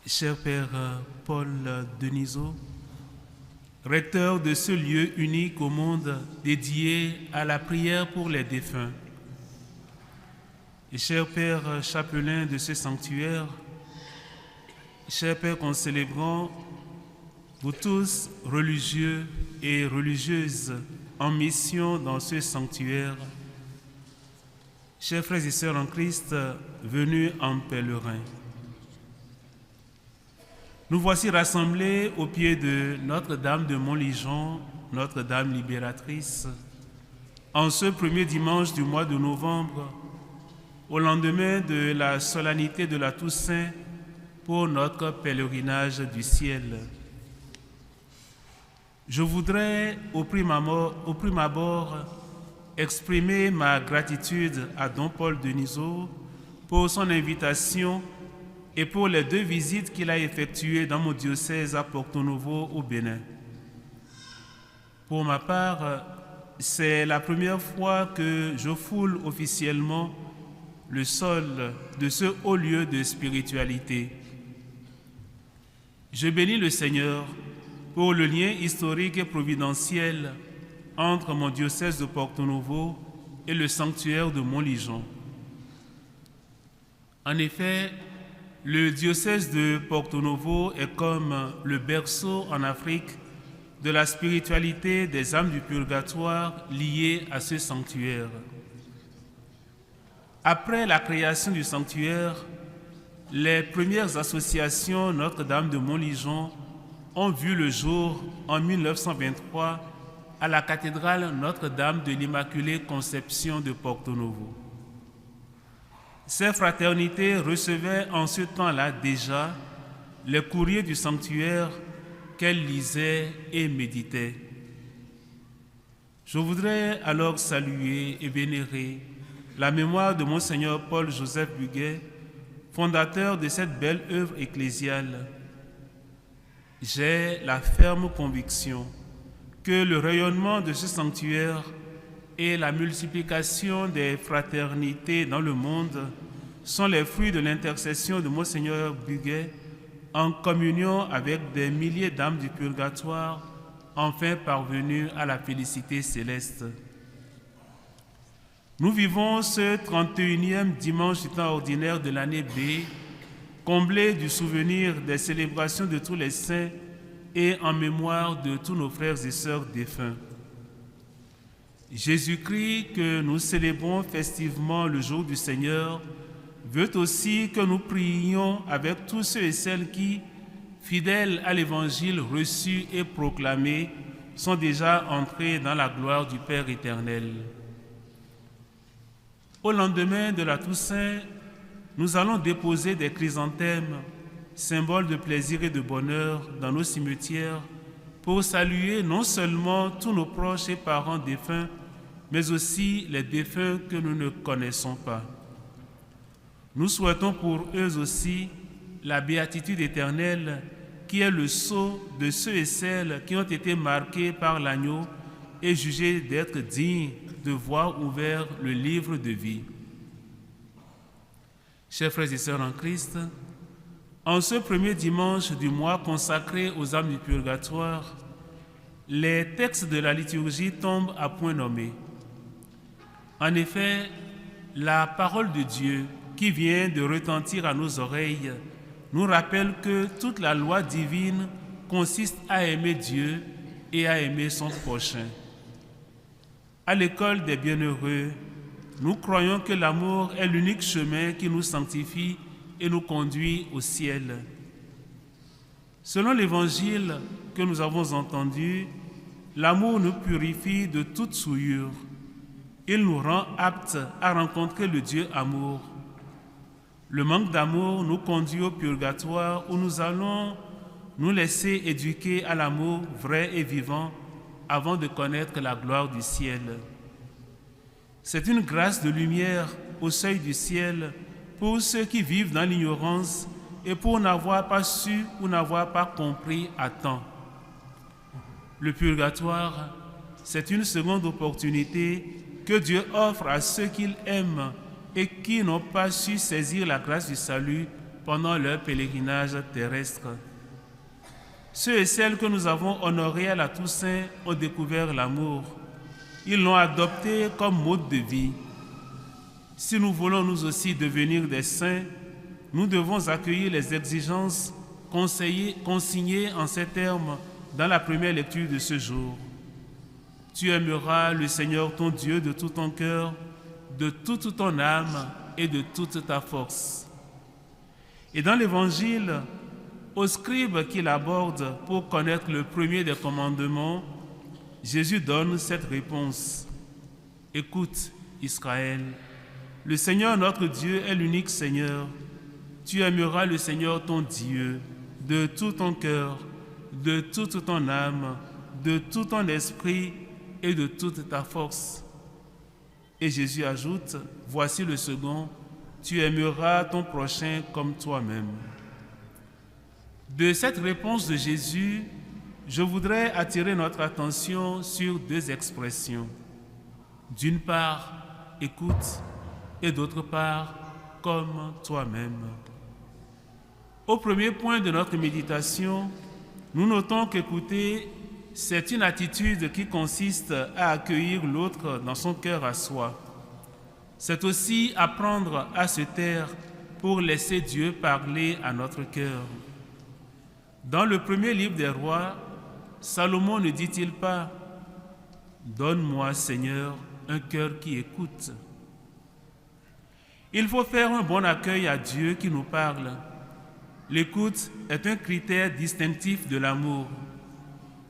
Cher Père Paul Denisot, recteur de ce lieu unique au monde dédié à la prière pour les défunts, et cher Père chapelain de ce sanctuaire, cher Père qu'en célébrant, vous tous, religieux et religieuses en mission dans ce sanctuaire, chers frères et sœurs en Christ, venus en pèlerin, nous voici rassemblés au pied de Notre-Dame de Montligeon, Notre-Dame libératrice, en ce premier dimanche du mois de novembre, au lendemain de la solennité de la Toussaint pour notre pèlerinage du ciel. Je voudrais au prime abord exprimer ma gratitude à Don Paul Denisot pour son invitation et pour les 2 visites qu'il a effectuées dans mon diocèse à Porto-Novo au Bénin. Pour ma part, c'est la première fois que je foule officiellement le sol de ce haut lieu de spiritualité. Je bénis le Seigneur pour le lien historique et providentiel entre mon diocèse de Porto-Novo et le sanctuaire de Montligeon. En effet, le diocèse de Porto-Novo est comme le berceau en Afrique de la spiritualité des âmes du purgatoire liées à ce sanctuaire. Après la création du sanctuaire, les premières associations Notre-Dame de Montligeon ont vu le jour en 1923 à la cathédrale Notre-Dame de l'Immaculée Conception de Porto-Novo. Ces fraternités recevaient en ce temps-là déjà les courriers du sanctuaire qu'elles lisaient et méditaient. Je voudrais alors saluer et vénérer la mémoire de Monseigneur Paul-Joseph Buguet, fondateur de cette belle œuvre ecclésiale. J'ai la ferme conviction que le rayonnement de ce sanctuaire et la multiplication des fraternités dans le monde sont les fruits de l'intercession de Monseigneur Buguet en communion avec des milliers d'âmes du purgatoire, enfin parvenues à la félicité céleste. Nous vivons ce 31e dimanche du temps ordinaire de l'année B, comblé du souvenir des célébrations de tous les saints et en mémoire de tous nos frères et sœurs défunts. Jésus-Christ, que nous célébrons festivement le jour du Seigneur, veut aussi que nous prions avec tous ceux et celles qui, fidèles à l'évangile reçu et proclamé, sont déjà entrés dans la gloire du Père éternel. Au lendemain de la Toussaint, nous allons déposer des chrysanthèmes, symboles de plaisir et de bonheur, dans nos cimetières, pour saluer non seulement tous nos proches et parents défunts, mais aussi les défunts que nous ne connaissons pas. Nous souhaitons pour eux aussi la béatitude éternelle, qui est le sceau de ceux et celles qui ont été marqués par l'agneau et jugés d'être dignes de voir ouvert le livre de vie. Chers frères et sœurs en Christ, en ce premier dimanche du mois consacré aux âmes du purgatoire, les textes de la liturgie tombent à point nommé. En effet, la parole de Dieu qui vient de retentir à nos oreilles nous rappelle que toute la loi divine consiste à aimer Dieu et à aimer son prochain. À l'école des bienheureux, nous croyons que l'amour est l'unique chemin qui nous sanctifie et nous conduit au ciel. Selon l'évangile que nous avons entendu, l'amour nous purifie de toute souillure. Il nous rend aptes à rencontrer le Dieu amour. Le manque d'amour nous conduit au purgatoire où nous allons nous laisser éduquer à l'amour vrai et vivant avant de connaître la gloire du ciel. C'est une grâce de lumière au seuil du ciel pour ceux qui vivent dans l'ignorance et pour n'avoir pas su ou n'avoir pas compris à temps. Le purgatoire, c'est une seconde opportunité que Dieu offre à ceux qu'il aime et qui n'ont pas su saisir la grâce du salut pendant leur pèlerinage terrestre. Ceux et celles que nous avons honorés à la Toussaint ont découvert l'amour. Ils l'ont adopté comme mode de vie. Si nous voulons nous aussi devenir des saints, nous devons accueillir les exigences consignées en ces termes dans la première lecture de ce jour. Tu aimeras le Seigneur ton Dieu de tout ton cœur, de toute ton âme et de toute ta force. Et dans l'Évangile, au scribe qu'il aborde pour connaître le premier des commandements, Jésus donne cette réponse. Écoute, Israël, le Seigneur notre Dieu est l'unique Seigneur. Tu aimeras le Seigneur ton Dieu de tout ton cœur, de toute ton âme, de tout ton esprit et de toute ta force. Et Jésus ajoute, voici le second, tu aimeras ton prochain comme toi-même. De cette réponse de Jésus, je voudrais attirer notre attention sur deux expressions. D'une part, écoute, et d'autre part, comme toi-même. Au premier point de notre méditation, nous notons qu'écouter, c'est une attitude qui consiste à accueillir l'autre dans son cœur à soi. C'est aussi apprendre à se taire pour laisser Dieu parler à notre cœur. Dans le premier livre des rois, Salomon ne dit-il pas « Donne-moi, Seigneur, un cœur qui écoute ». Il faut faire un bon accueil à Dieu qui nous parle. L'écoute est un critère distinctif de l'amour.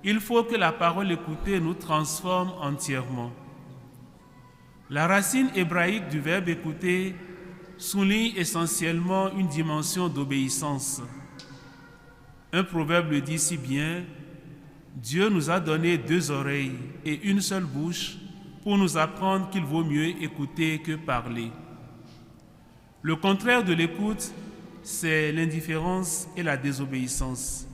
Il faut que la parole écoutée nous transforme entièrement. La racine hébraïque du verbe écouter souligne essentiellement une dimension d'obéissance. Un proverbe le dit si bien, Dieu nous a donné deux oreilles et une seule bouche pour nous apprendre qu'il vaut mieux écouter que parler. Le contraire de l'écoute, c'est l'indifférence et la désobéissance.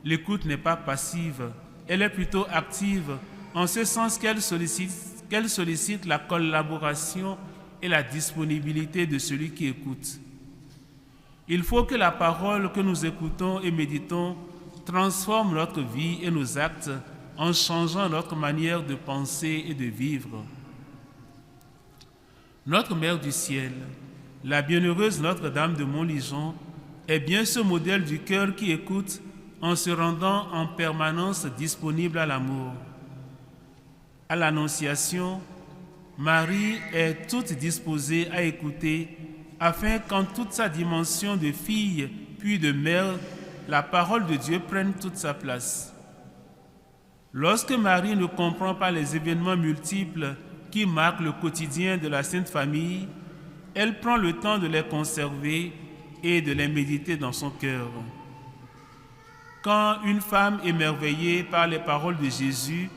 L'écoute n'est pas passive, elle est plutôt active, en ce sens qu'elle sollicite la collaboration et la disponibilité de celui qui écoute. Il faut que la parole que nous écoutons et méditons transforme notre vie et nos actes en changeant notre manière de penser et de vivre. Notre Mère du Ciel, la bienheureuse Notre-Dame de Montligeon, est bien ce modèle du cœur qui écoute en se rendant en permanence disponible à l'amour. À l'Annonciation, Marie est toute disposée à écouter afin qu'en toute sa dimension de fille puis de mère, la parole de Dieu prenne toute sa place. Lorsque Marie ne comprend pas les événements multiples qui marquent le quotidien de la Sainte Famille, elle prend le temps de les conserver et de les méditer dans son cœur. Quand une femme émerveillée par les paroles de Jésus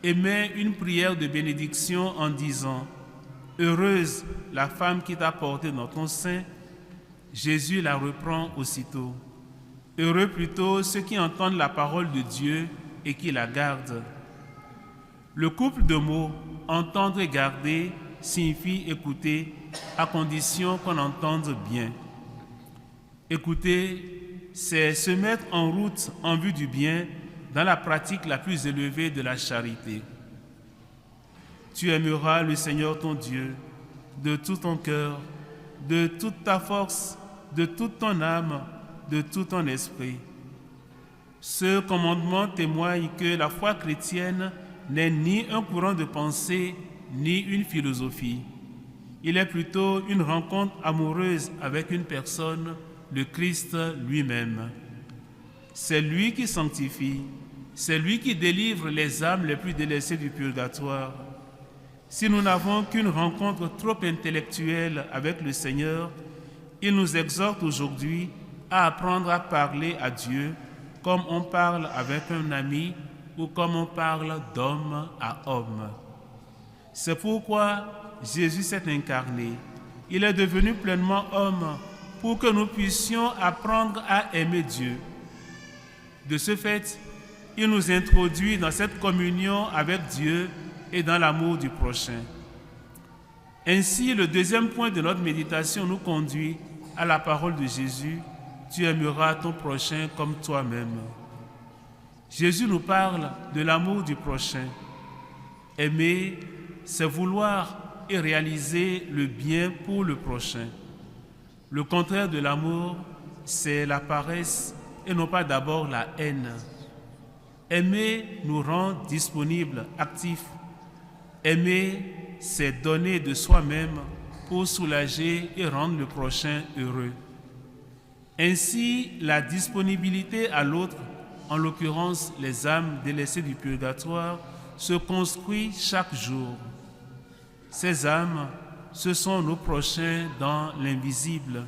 émet une prière de bénédiction en disant « Heureuse la femme qui t'a portée dans ton sein », Jésus la reprend aussitôt. Heureux plutôt ceux qui entendent la parole de Dieu et qui la gardent. Le couple de mots « entendre et garder » signifie écouter à condition qu'on entende bien. Écouter, c'est se mettre en route en vue du bien dans la pratique la plus élevée de la charité. Tu aimeras le Seigneur ton Dieu de tout ton cœur, de toute ta force, de toute ton âme, de tout ton esprit. Ce commandement témoigne que la foi chrétienne n'est ni un courant de pensée, ni une philosophie. Il est plutôt une rencontre amoureuse avec une personne, le Christ lui-même. C'est lui qui sanctifie, c'est lui qui délivre les âmes les plus délaissées du purgatoire. Si nous n'avons qu'une rencontre trop intellectuelle avec le Seigneur, il nous exhorte aujourd'hui à apprendre à parler à Dieu comme on parle avec un ami ou comme on parle d'homme à homme. C'est pourquoi Jésus s'est incarné. Il est devenu pleinement homme pour que nous puissions apprendre à aimer Dieu. De ce fait, il nous introduit dans cette communion avec Dieu et dans l'amour du prochain. Ainsi, le deuxième point de notre méditation nous conduit à la parole de Jésus, tu aimeras ton prochain comme toi-même. Jésus nous parle de l'amour du prochain. Aimer, c'est vouloir et réaliser le bien pour le prochain. Le contraire de l'amour, c'est la paresse et non pas d'abord la haine. Aimer nous rend disponibles, actifs. Aimer, c'est donner de soi-même pour soulager et rendre le prochain heureux. Ainsi, la disponibilité à l'autre, en l'occurrence les âmes délaissées du purgatoire, se construit chaque jour. Ces âmes, ce sont nos prochains dans l'invisible.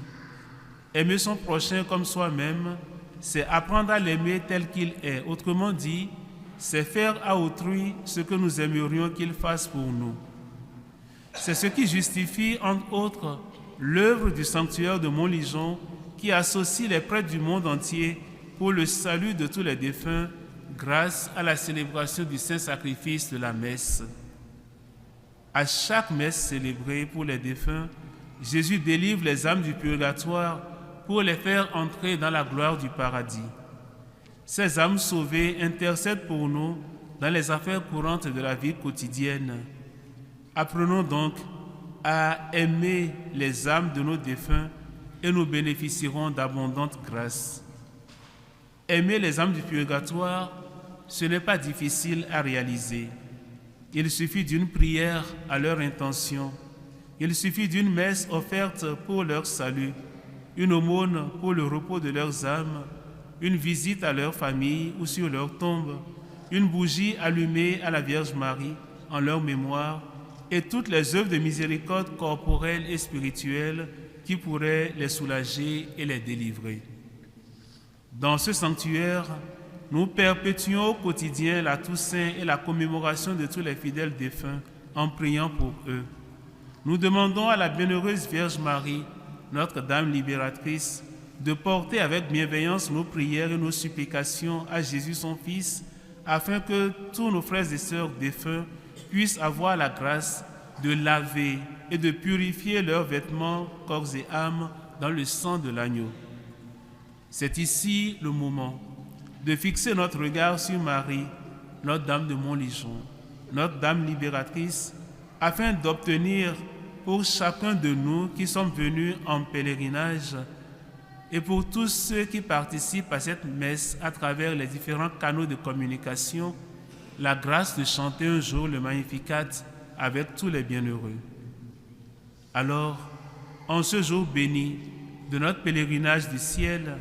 Aimer son prochain comme soi-même, c'est apprendre à l'aimer tel qu'il est. Autrement dit, c'est faire à autrui ce que nous aimerions qu'il fasse pour nous. C'est ce qui justifie, entre autres, l'œuvre du sanctuaire de Montligeon qui associe les prêtres du monde entier pour le salut de tous les défunts grâce à la célébration du Saint-Sacrifice de la messe. À chaque messe célébrée pour les défunts, Jésus délivre les âmes du purgatoire pour les faire entrer dans la gloire du paradis. Ces âmes sauvées intercèdent pour nous dans les affaires courantes de la vie quotidienne. Apprenons donc à aimer les âmes de nos défunts et nous bénéficierons d'abondantes grâces. Aimer les âmes du purgatoire, ce n'est pas difficile à réaliser. Il suffit d'une prière à leur intention. Il suffit d'une messe offerte pour leur salut, une aumône pour le repos de leurs âmes, une visite à leur famille ou sur leur tombe, une bougie allumée à la Vierge Marie en leur mémoire et toutes les œuvres de miséricorde corporelle et spirituelle qui pourraient les soulager et les délivrer. Dans ce sanctuaire, nous perpétuons au quotidien la Toussaint et la commémoration de tous les fidèles défunts en priant pour eux. Nous demandons à la bienheureuse Vierge Marie, Notre-Dame libératrice, de porter avec bienveillance nos prières et nos supplications à Jésus son Fils, afin que tous nos frères et sœurs défunts puissent avoir la grâce de laver et de purifier leurs vêtements, corps et âme dans le sang de l'agneau. C'est ici le moment de fixer notre regard sur Marie, Notre-Dame de Montligeon, Notre-Dame libératrice, afin d'obtenir pour chacun de nous qui sommes venus en pèlerinage et pour tous ceux qui participent à cette messe à travers les différents canaux de communication, la grâce de chanter un jour le Magnificat avec tous les bienheureux. Alors, en ce jour béni de notre pèlerinage du ciel,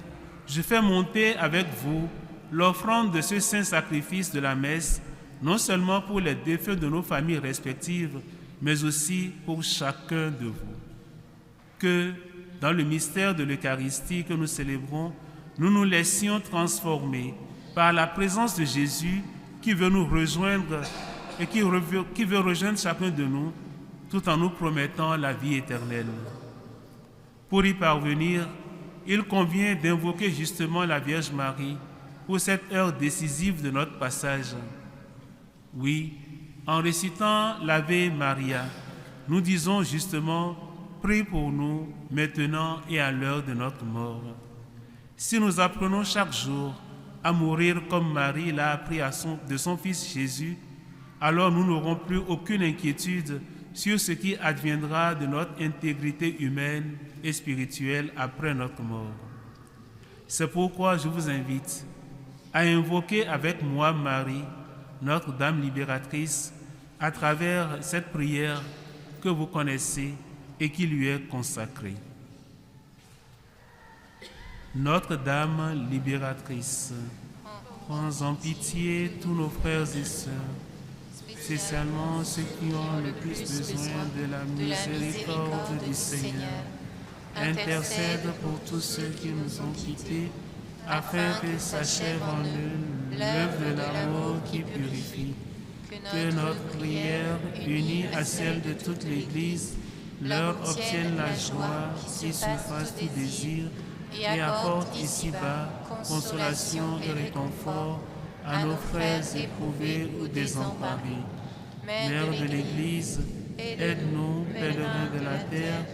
je fais monter avec vous l'offrande de ce saint sacrifice de la messe, non seulement pour les défunts de nos familles respectives, mais aussi pour chacun de vous. Que, dans le mystère de l'Eucharistie que nous célébrons, nous nous laissions transformer par la présence de Jésus qui veut nous rejoindre et qui veut rejoindre chacun de nous, tout en nous promettant la vie éternelle. Pour y parvenir, il convient d'invoquer justement la Vierge Marie pour cette heure décisive de notre passage. Oui, en récitant l'Ave Maria, nous disons justement « Prie pour nous maintenant et à l'heure de notre mort ». Si nous apprenons chaque jour à mourir comme Marie l'a appris de son Fils Jésus, alors nous n'aurons plus aucune inquiétude sur ce qui adviendra de notre intégrité humaine et spirituelle après notre mort. C'est pourquoi je vous invite à invoquer avec moi Marie, Notre-Dame libératrice, à travers cette prière que vous connaissez et qui lui est consacrée. Notre-Dame libératrice, prends en pitié tous nos frères et sœurs, spécialement ceux qui ont le plus besoin de la miséricorde du Seigneur. Intercède pour tous ceux qui nous ont quittés, afin que s'achève en eux l'œuvre de l'amour qui purifie. Que notre prière, unie à celle de toute l'Église, leur obtienne la joie qui surpasse tout désir et apporte ici-bas consolation et réconfort à nos frères éprouvés ou désemparés. Mère de l'Église, aide-nous, pèlerins de la terre,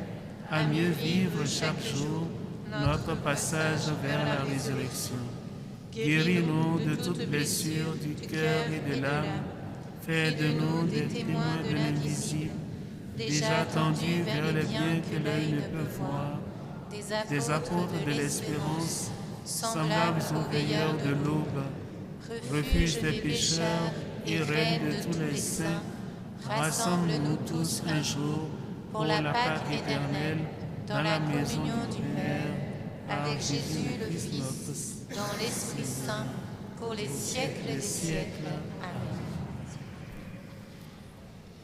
à mieux vivre chaque jour notre passage vers la résurrection. Guéris-nous de toute blessure du cœur et de l'âme. Fais de nous des témoins de l'invisible, déjà tendus vers les biens que l'œil ne peut voir, des apôtres de l'espérance, semblables aux veilleurs de l'aube, refuge des pécheurs et reine de tous les saints. Rassemble-nous tous un jour pour la Pâque éternelle dans la maison du Père, avec Jésus le Fils, dans l'Esprit Saint, pour les siècles des siècles. Amen.